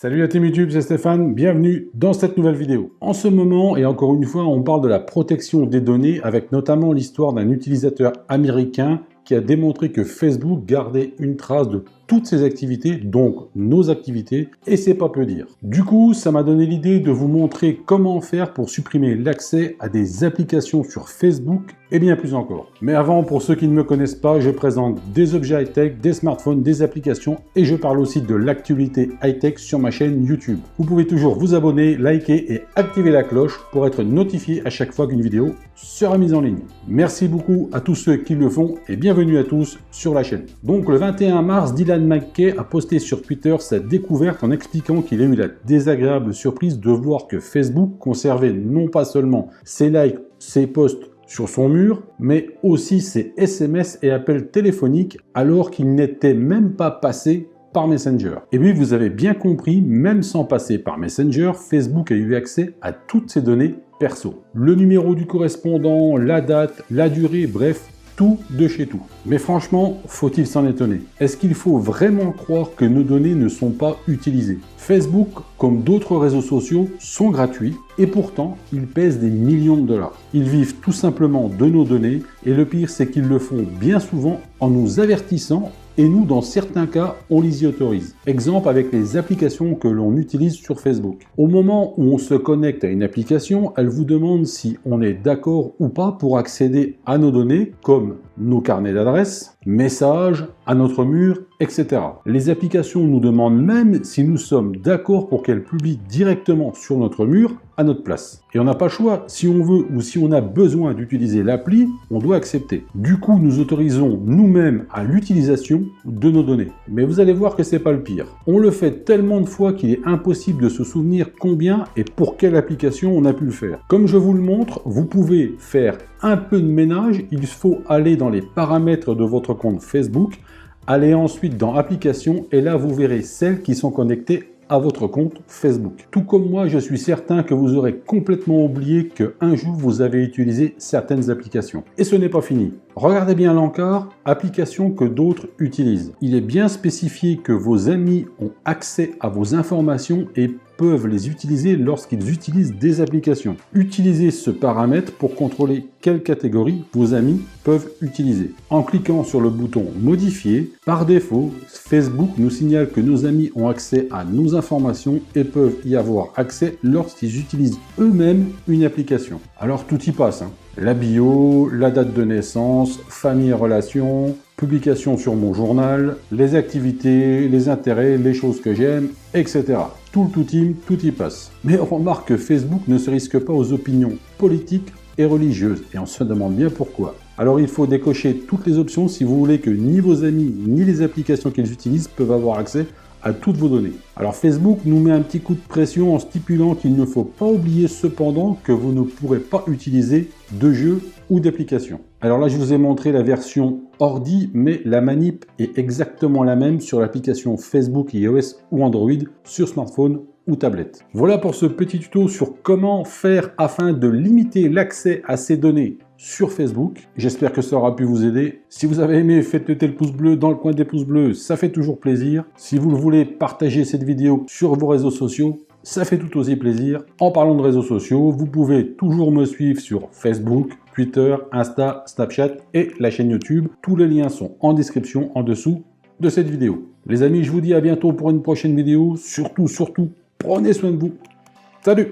Salut la team YouTube, c'est Stéphane, bienvenue dans cette nouvelle vidéo. En ce moment, et encore une fois, on parle de la protection des données avec notamment l'histoire d'un utilisateur américain qui a démontré que Facebook gardait une trace de toutes ses activités, donc nos activités, et c'est pas peu dire. Du coup, ça m'a donné l'idée de vous montrer comment faire pour supprimer l'accès à des applications sur Facebook et bien plus encore. Mais avant, pour ceux qui ne me connaissent pas, je présente des objets high-tech, des smartphones, des applications et je parle aussi de l'actualité high-tech sur ma chaîne YouTube. Vous pouvez toujours vous abonner, liker et activer la cloche pour être notifié à chaque fois qu'une vidéo sera mise en ligne. Merci beaucoup à tous ceux qui le font et bienvenue à tous sur la chaîne. Donc le 21 mars, Dylan McKay a posté sur Twitter sa découverte en expliquant qu'il a eu la désagréable surprise de voir que Facebook conservait non pas seulement ses likes, ses posts sur son mur, mais aussi ses SMS et appels téléphoniques alors qu'il n'était même pas passé par Messenger. Et oui, vous avez bien compris, même sans passer par Messenger, Facebook a eu accès à toutes ses données perso. Le numéro du correspondant, la date, la durée, bref, tout de chez tout. Mais franchement, faut-il s'en étonner? Est-ce qu'il faut vraiment croire que nos données ne sont pas utilisées? Facebook, comme d'autres réseaux sociaux, sont gratuits et pourtant, ils pèsent des millions de dollars. Ils vivent tout simplement de nos données et le pire, c'est qu'ils le font bien souvent en nous avertissant et nous, dans certains cas, on les y autorise. Exemple avec les applications que l'on utilise sur Facebook. Au moment où on se connecte à une application, elle vous demande si on est d'accord ou pas pour accéder à nos données, comme nos carnets d'adresses, messages, à notre mur, etc. Les applications nous demandent même si nous sommes d'accord pour qu'elles publient directement sur notre mur à notre place. Et on n'a pas le choix, si on veut ou si on a besoin d'utiliser l'appli, on doit accepter. Du coup, nous autorisons nous-mêmes à l'utilisation de nos données. Mais vous allez voir que c'est pas le pire. On le fait tellement de fois qu'il est impossible de se souvenir combien et pour quelle application on a pu le faire. Comme je vous le montre, vous pouvez faire un peu de ménage, il faut aller dans les paramètres de votre compte Facebook, allez ensuite dans Applications et là vous verrez celles qui sont connectées à votre compte Facebook. Tout comme moi, je suis certain que vous aurez complètement oublié qu'un jour vous avez utilisé certaines applications. Et ce n'est pas fini. Regardez bien l'encart, applications que d'autres utilisent. Il est bien spécifié que vos amis ont accès à vos informations et peuvent les utiliser lorsqu'ils utilisent des applications. Utilisez ce paramètre pour contrôler quelle catégorie vos amis peuvent utiliser. En cliquant sur le bouton Modifier, par défaut, Facebook nous signale que nos amis ont accès à nos informations et peuvent y avoir accès lorsqu'ils utilisent eux-mêmes une application. Alors tout y passe, hein. La bio, la date de naissance, famille et relations, publication sur mon journal, les activités, les intérêts, les choses que j'aime, etc. Tout le tout y passe. Mais on remarque que Facebook ne se risque pas aux opinions politiques et religieuses, et on se demande bien pourquoi. Alors il faut décocher toutes les options si vous voulez que ni vos amis, ni les applications qu'ils utilisent peuvent avoir accès à toutes vos données. Alors Facebook nous met un petit coup de pression en stipulant qu'il ne faut pas oublier cependant que vous ne pourrez pas utiliser de jeux ou d'applications. Alors là je vous ai montré la version ordi, mais la manip est exactement la même sur l'application Facebook iOS ou Android sur smartphone ou tablette. Voilà pour ce petit tuto sur comment faire afin de limiter l'accès à ces données sur Facebook. J'espère que ça aura pu vous aider. Si vous avez aimé, faites-le le pouce bleu dans le coin des pouces bleus, ça fait toujours plaisir. Si vous le voulez, partagez cette vidéo sur vos réseaux sociaux, ça fait tout aussi plaisir. En parlant de réseaux sociaux, vous pouvez toujours me suivre sur Facebook, Twitter, Insta, Snapchat et la chaîne YouTube. Tous les liens sont en description en dessous de cette vidéo. Les amis, je vous dis à bientôt pour une prochaine vidéo. Surtout, prenez soin de vous. Salut!